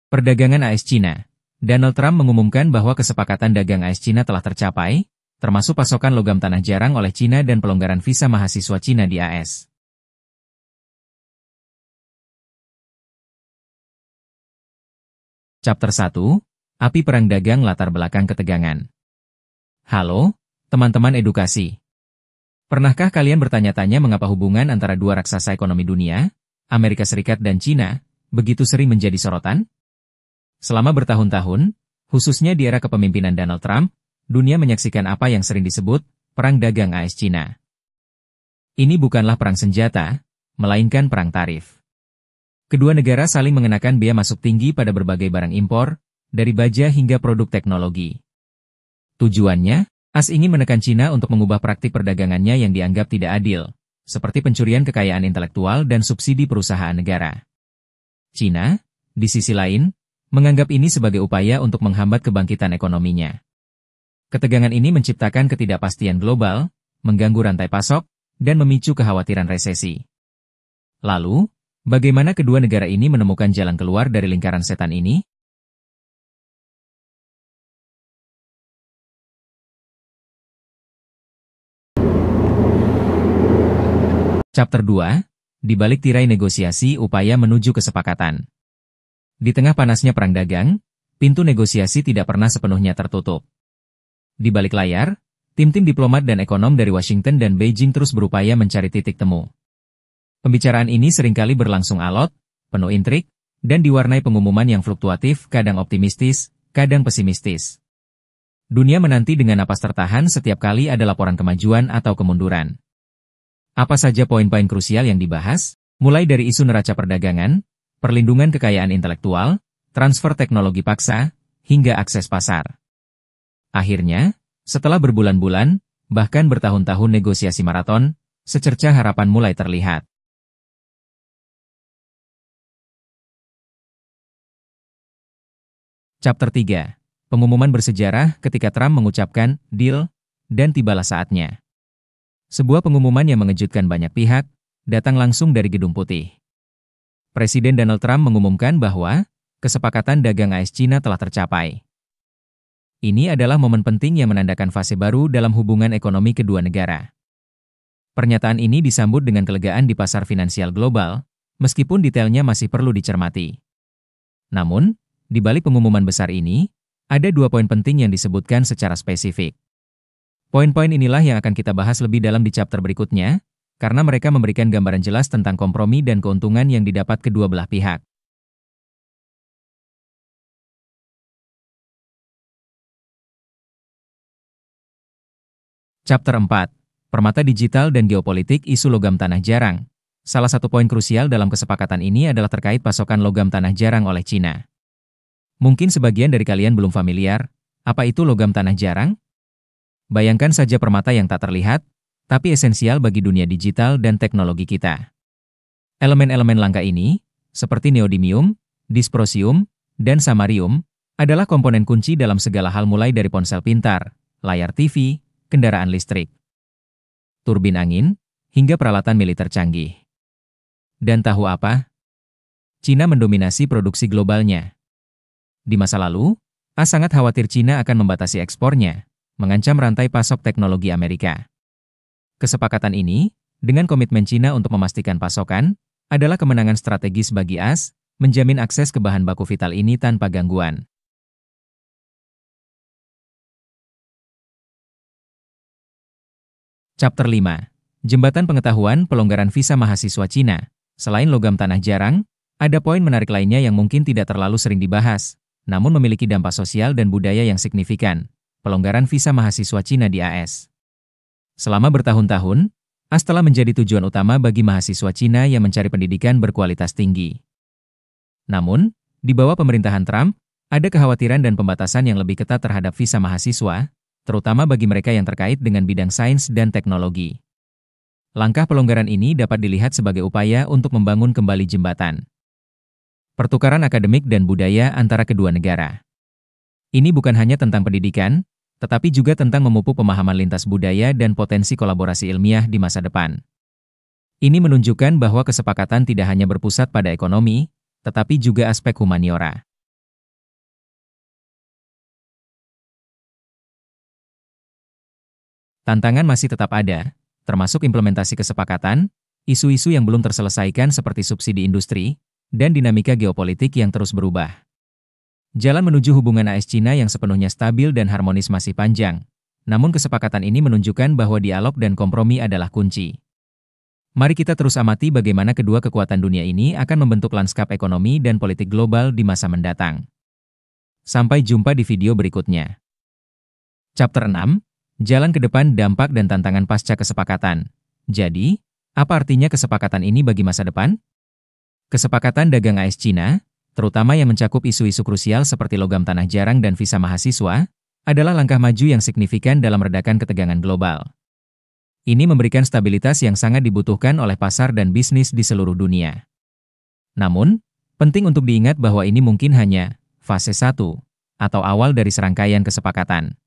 Perdagangan AS-Cina. Donald Trump mengumumkan bahwa kesepakatan dagang AS-Cina telah tercapai, termasuk pasokan logam tanah jarang oleh Cina dan pelonggaran visa mahasiswa Cina di AS. Chapter 1. Api Perang Dagang Latar Belakang Ketegangan. Halo, teman-teman edukasi. Pernahkah kalian bertanya-tanya mengapa hubungan antara dua raksasa ekonomi dunia, Amerika Serikat dan Cina, begitu sering menjadi sorotan? Selama bertahun-tahun, khususnya di era kepemimpinan Donald Trump, dunia menyaksikan apa yang sering disebut perang dagang AS-Cina. Ini bukanlah perang senjata, melainkan perang tarif. Kedua negara saling mengenakan bea masuk tinggi pada berbagai barang impor, dari baja hingga produk teknologi. Tujuannya, AS ingin menekan Cina untuk mengubah praktik perdagangannya yang dianggap tidak adil, seperti pencurian kekayaan intelektual dan subsidi perusahaan negara. Cina, di sisi lain, menganggap ini sebagai upaya untuk menghambat kebangkitan ekonominya. Ketegangan ini menciptakan ketidakpastian global, mengganggu rantai pasok, dan memicu kekhawatiran resesi. Lalu, bagaimana kedua negara ini menemukan jalan keluar dari lingkaran setan ini? Chapter 2. Di balik tirai negosiasi upaya menuju kesepakatan. Di tengah panasnya perang dagang, pintu negosiasi tidak pernah sepenuhnya tertutup. Di balik layar, tim-tim diplomat dan ekonom dari Washington dan Beijing terus berupaya mencari titik temu. Pembicaraan ini seringkali berlangsung alot, penuh intrik, dan diwarnai pengumuman yang fluktuatif, kadang optimistis, kadang pesimistis. Dunia menanti dengan napas tertahan setiap kali ada laporan kemajuan atau kemunduran. Apa saja poin-poin krusial yang dibahas, mulai dari isu neraca perdagangan, perlindungan kekayaan intelektual, transfer teknologi paksa, hingga akses pasar. Akhirnya, setelah berbulan-bulan, bahkan bertahun-tahun negosiasi maraton, secercah harapan mulai terlihat. Chapter 3. Pengumuman bersejarah ketika Trump mengucapkan deal, dan tibalah saatnya. Sebuah pengumuman yang mengejutkan banyak pihak, datang langsung dari Gedung Putih. Presiden Donald Trump mengumumkan bahwa kesepakatan dagang AS-Cina telah tercapai. Ini adalah momen penting yang menandakan fase baru dalam hubungan ekonomi kedua negara. Pernyataan ini disambut dengan kelegaan di pasar finansial global, meskipun detailnya masih perlu dicermati. Namun, di balik pengumuman besar ini, ada dua poin penting yang disebutkan secara spesifik. Poin-poin inilah yang akan kita bahas lebih dalam di chapter berikutnya, karena mereka memberikan gambaran jelas tentang kompromi dan keuntungan yang didapat kedua belah pihak. Chapter 4. Permata Digital dan Geopolitik Isu Logam Tanah Jarang. Salah satu poin krusial dalam kesepakatan ini adalah terkait pasokan logam tanah jarang oleh Cina. Mungkin sebagian dari kalian belum familiar, apa itu logam tanah jarang? Bayangkan saja permata yang tak terlihat, tapi esensial bagi dunia digital dan teknologi kita. Elemen-elemen langka ini, seperti neodymium, dysprosium, dan samarium, adalah komponen kunci dalam segala hal mulai dari ponsel pintar, layar TV, kendaraan listrik, turbin angin, hingga peralatan militer canggih. Dan tahu apa? Cina mendominasi produksi globalnya. Di masa lalu, AS sangat khawatir Cina akan membatasi ekspornya, mengancam rantai pasok teknologi Amerika. Kesepakatan ini, dengan komitmen Cina untuk memastikan pasokan, adalah kemenangan strategis bagi AS, menjamin akses ke bahan baku vital ini tanpa gangguan. Chapter 5. Jembatan Pengetahuan Pelonggaran Visa Mahasiswa Cina. Selain logam tanah jarang, ada poin menarik lainnya yang mungkin tidak terlalu sering dibahas, namun memiliki dampak sosial dan budaya yang signifikan, pelonggaran visa mahasiswa Cina di AS. Selama bertahun-tahun, AS telah menjadi tujuan utama bagi mahasiswa Cina yang mencari pendidikan berkualitas tinggi. Namun, di bawah pemerintahan Trump, ada kekhawatiran dan pembatasan yang lebih ketat terhadap visa mahasiswa, terutama bagi mereka yang terkait dengan bidang sains dan teknologi. Langkah pelonggaran ini dapat dilihat sebagai upaya untuk membangun kembali jembatan pertukaran akademik dan budaya antara kedua negara. Ini bukan hanya tentang pendidikan, tetapi juga tentang memupuk pemahaman lintas budaya dan potensi kolaborasi ilmiah di masa depan. Ini menunjukkan bahwa kesepakatan tidak hanya berpusat pada ekonomi, tetapi juga aspek humaniora. Tantangan masih tetap ada, termasuk implementasi kesepakatan, isu-isu yang belum terselesaikan seperti subsidi industri, dan dinamika geopolitik yang terus berubah. Jalan menuju hubungan AS-China yang sepenuhnya stabil dan harmonis masih panjang, namun kesepakatan ini menunjukkan bahwa dialog dan kompromi adalah kunci. Mari kita terus amati bagaimana kedua kekuatan dunia ini akan membentuk lanskap ekonomi dan politik global di masa mendatang. Sampai jumpa di video berikutnya. Chapter 6, Jalan ke depan, dampak dan tantangan pasca kesepakatan. Jadi, apa artinya kesepakatan ini bagi masa depan? Kesepakatan dagang AS-China, terutama yang mencakup isu-isu krusial seperti logam tanah jarang dan visa mahasiswa, adalah langkah maju yang signifikan dalam meredakan ketegangan global. Ini memberikan stabilitas yang sangat dibutuhkan oleh pasar dan bisnis di seluruh dunia. Namun, penting untuk diingat bahwa ini mungkin hanya fase 1 atau awal dari serangkaian kesepakatan.